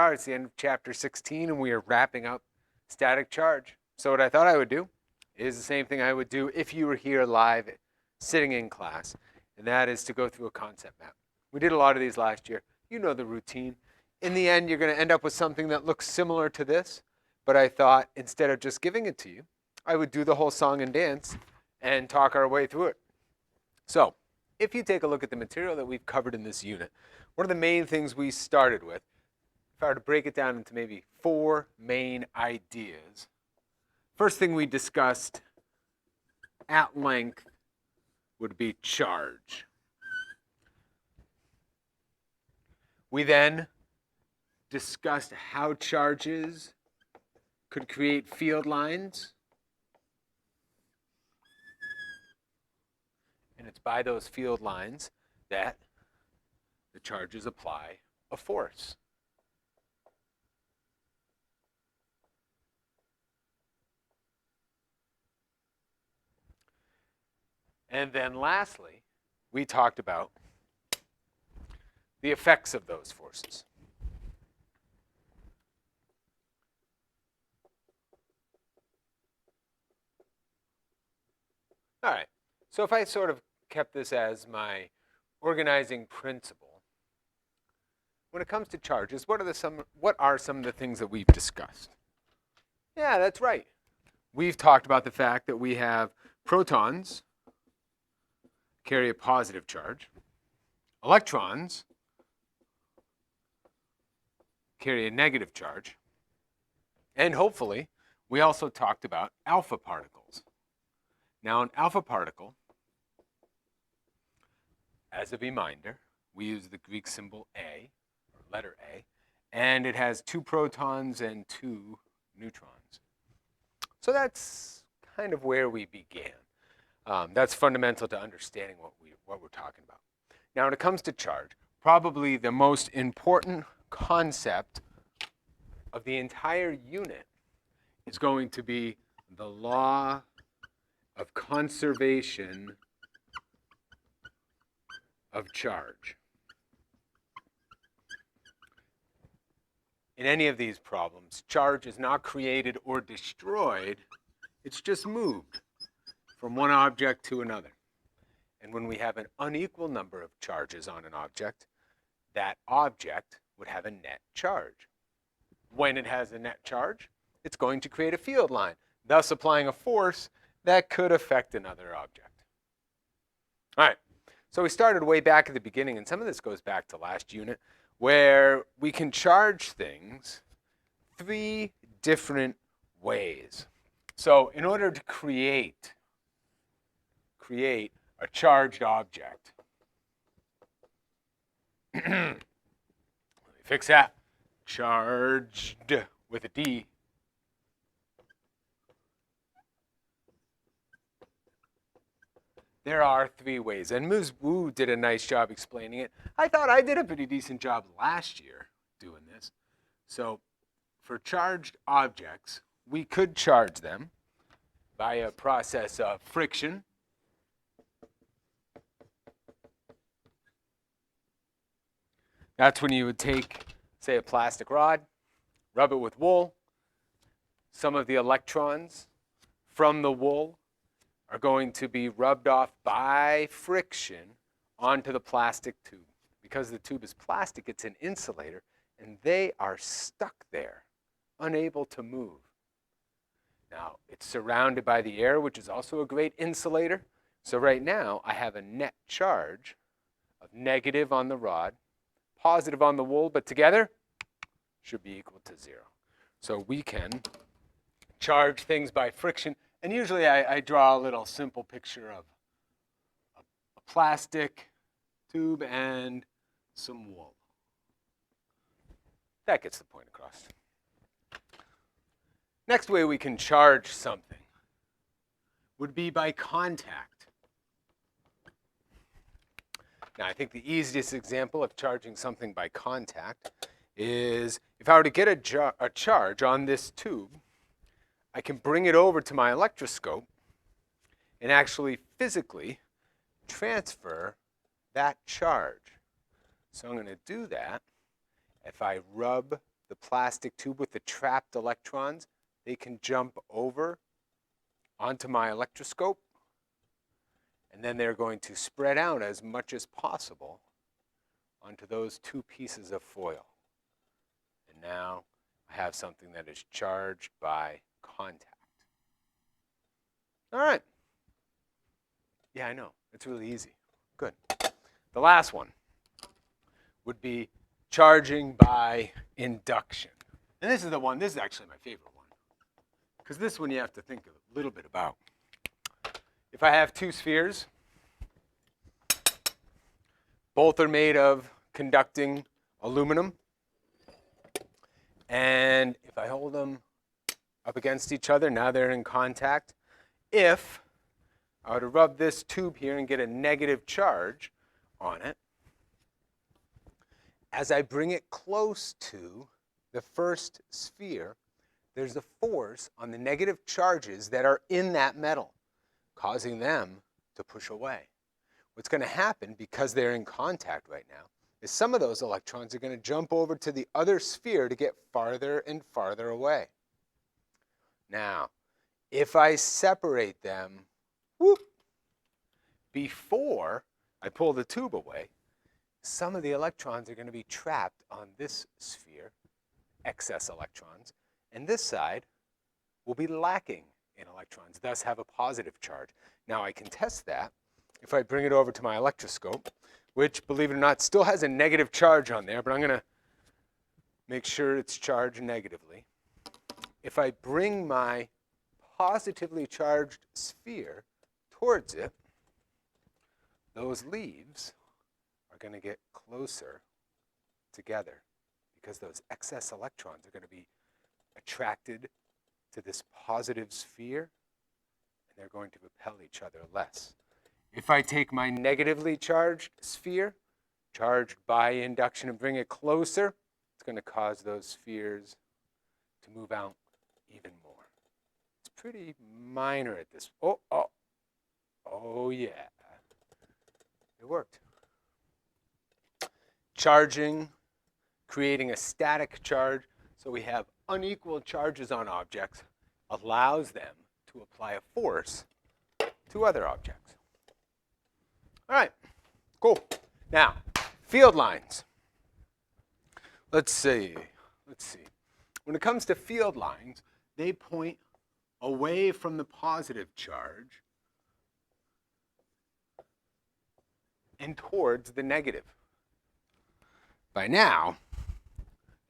are. It's the end of chapter 16, and we are wrapping up static charge. So what I thought I would do is the same thing I would do if you were here live sitting in class, and that is to go through a concept map. We did a lot of these last year. You know the routine. In the end, you're going to end up with something that looks similar to this, but I thought instead of just giving it to you, I would do the whole song and dance and talk our way through it. So if you take a look at the material that we've covered in this unit, one of the main things we started with, if I were to break it down into maybe 4 main ideas, first thing we discussed at length would be charge. We then discussed how charges could create field lines. And it's by those field lines that the charges apply a force. And then lastly, we talked about the effects of those forces. All right, so if I sort of kept this as my organizing principle, when it comes to charges, what are some of the things that we've discussed? Yeah, that's right. We've talked about the fact that we have protons carry a positive charge. Electrons carry a negative charge. And hopefully, we also talked about alpha particles. Now, an alpha particle, as a reminder, we use the Greek symbol A, or letter A, and it has 2 protons and 2 neutrons. So that's kind of where we began. That's fundamental to understanding what we're talking about. Now, when it comes to charge, probably the most important concept of the entire unit is going to be the law of conservation of charge. In any of these problems, charge is not created or destroyed, it's just moved from one object to another. And when we have an unequal number of charges on an object, that object would have a net charge. When it has a net charge, it's going to create a field line, thus applying a force that could affect another object. All right, so we started way back at the beginning, and some of this goes back to last unit, where we can charge things 3 different ways. So in order to create a charged object, let me fix that, charged with a D, there are 3 ways, and Ms. Wu did a nice job explaining it. I thought I did a pretty decent job last year doing this. So for charged objects, we could charge them by a process of friction. That's when you would take, say, a plastic rod, rub it with wool. Some of the electrons from the wool are going to be rubbed off by friction onto the plastic tube. Because the tube is plastic, it's an insulator, and they are stuck there, unable to move. Now, it's surrounded by the air, which is also a great insulator. So right now, I have a net charge of negative on the rod, positive on the wool, but together should be equal to 0. So we can charge things by friction. And usually I draw a little simple picture of a plastic tube and some wool. That gets the point across. Next way we can charge something would be by contact. Now, I think the easiest example of charging something by contact is if I were to get a charge on this tube, I can bring it over to my electroscope and actually physically transfer that charge. So I'm going to do that if I rub the plastic tube with the trapped electrons, they can jump over onto my electroscope, and then they're going to spread out as much as possible onto those two pieces of foil. And now I have something that is charged by contact. All right. Yeah, I know. It's really easy. Good. The last one would be charging by induction. And this is the one, this is actually my favorite one, because this one you have to think a little bit about. If I have two spheres, both are made of conducting aluminum, and if I hold them up against each other, now they're in contact. If I were to rub this tube here and get a negative charge on it, as I bring it close to the first sphere, there's a force on the negative charges that are in that metal, causing them to push away. What's going to happen, because they're in contact right now, is some of those electrons are going to jump over to the other sphere to get farther and farther away. Now, if I separate them, before I pull the tube away, some of the electrons are going to be trapped on this sphere, excess electrons, and this side will be lacking in electrons, thus have a positive charge. Now I can test that if I bring it over to my electroscope, which, believe it or not, still has a negative charge on there, but I'm going to make sure it's charged negatively. If I bring my positively charged sphere towards it, those leaves are going to get closer together because those excess electrons are going to be attracted to this positive sphere, and they're going to repel each other less. If I take my negatively charged sphere, charged by induction, and bring it closer, it's going to cause those spheres to move out even more. It's pretty minor at this. Oh yeah. It worked. Charging, creating a static charge, so we have unequal charges on objects, allows them to apply a force to other objects. All right, cool. Now, field lines. Let's see. When it comes to field lines, they point away from the positive charge and towards the negative. By now,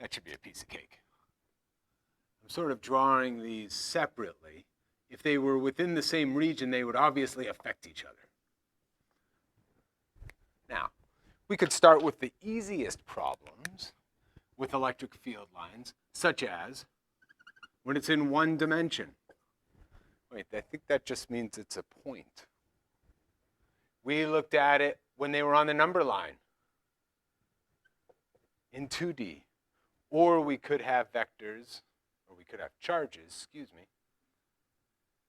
that should be a piece of cake. I'm sort of drawing these separately. If they were within the same region, they would obviously affect each other. Now, we could start with the easiest problems with electric field lines, such as when it's in one dimension. Wait, I think that just means it's a point. We looked at it when they were on the number line in 2D. Or we could have vectors, or we could have charges,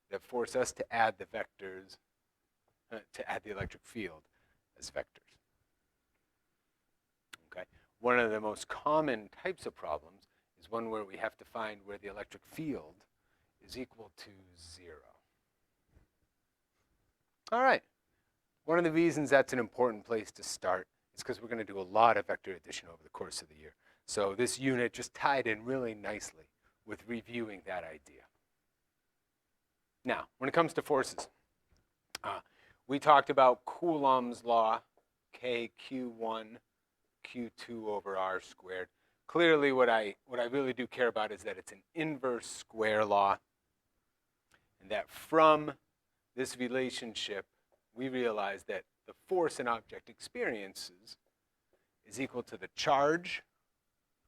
that force us to add the vectors, to add the electric field as vectors. Okay. One of the most common types of problems is one where we have to find where the electric field is equal to 0. All right. One of the reasons that's an important place to start is because we're going to do a lot of vector addition over the course of the year. So this unit just tied in really nicely with reviewing that idea. Now, when it comes to forces, we talked about Coulomb's law, K Q1 Q2 over R squared. Clearly, what I really do care about is that it's an inverse square law, and that from this relationship, we realize that the force an object experiences is equal to the charge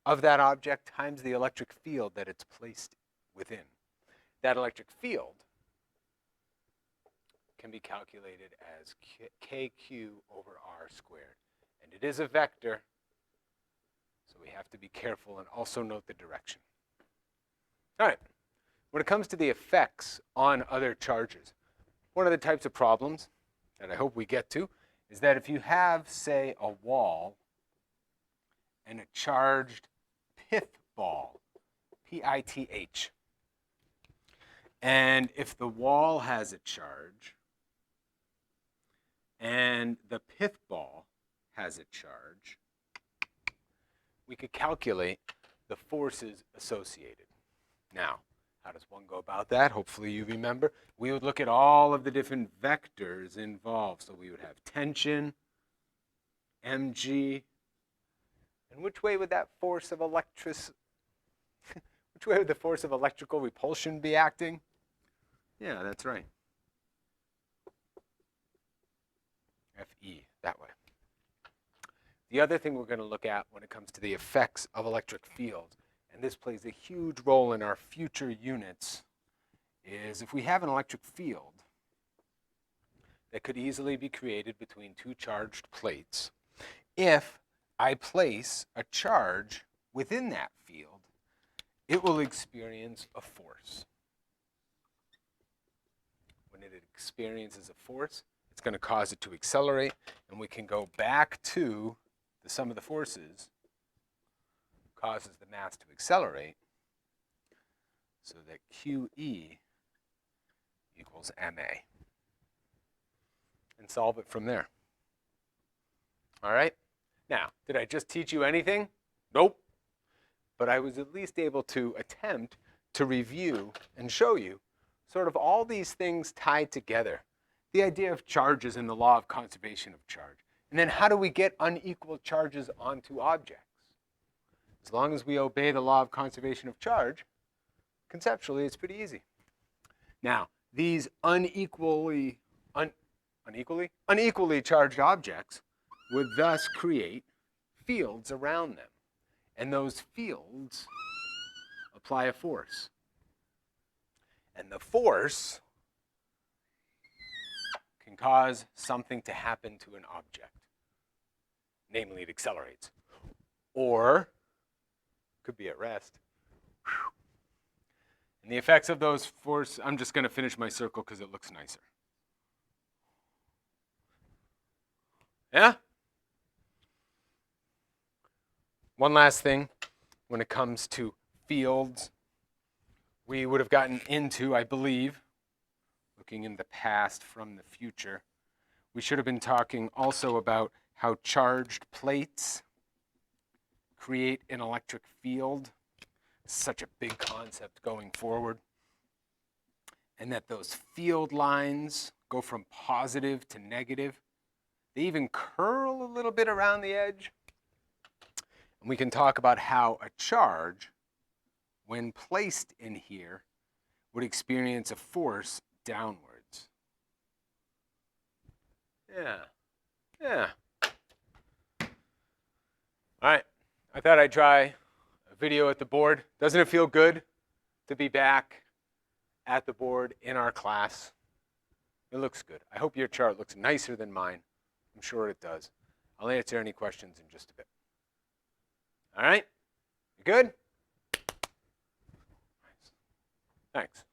of that object times the electric field that it's placed within. That electric field can be calculated as KQ over R squared. And it is a vector, so we have to be careful and also note the direction. All right, when it comes to the effects on other charges, one of the types of problems that I hope we get to is that if you have, say, a wall and a charged pith ball, P-I-T-H. And if the wall has a charge and the pith ball has a charge, we could calculate the forces associated. Now, how does one go about that? Hopefully you remember. We would look at all of the different vectors involved. So we would have tension, mg, and which way would that force of which way would the force of electrical repulsion be acting? Yeah, that's right. Fe, that way. The other thing we're going to look at when it comes to the effects of electric fields, and this plays a huge role in our future units, is if we have an electric field that could easily be created between two charged plates, if I place a charge within that field, it will experience a force. When it experiences a force, it's going to cause it to accelerate, and we can go back to the sum of the forces causes the mass to accelerate, so that QE equals MA. And solve it from there. All right? Now, did I just teach you anything? Nope. But I was at least able to attempt to review and show you sort of all these things tied together. The idea of charges and the law of conservation of charge. And then how do we get unequal charges onto objects? As long as we obey the law of conservation of charge, conceptually it's pretty easy. Now, these unequally charged objects would thus create fields around them. And those fields apply a force. And the force can cause something to happen to an object. Namely, it accelerates. Or could be at rest. And the effects of those forces, I'm just going to finish my circle because it looks nicer. Yeah? One last thing when it comes to fields, we would have gotten into, I believe, looking in the past from the future, we should have been talking also about how charged plates create an electric field. Such a big concept going forward. And that those field lines go from positive to negative. They even curl a little bit around the edge. And we can talk about how a charge, when placed in here, would experience a force downwards. Yeah. All right, I thought I'd try a video at the board. Doesn't it feel good to be back at the board in our class? It looks good. I hope your chart looks nicer than mine. I'm sure it does. I'll answer any questions in just a bit. All right, you good? Thanks.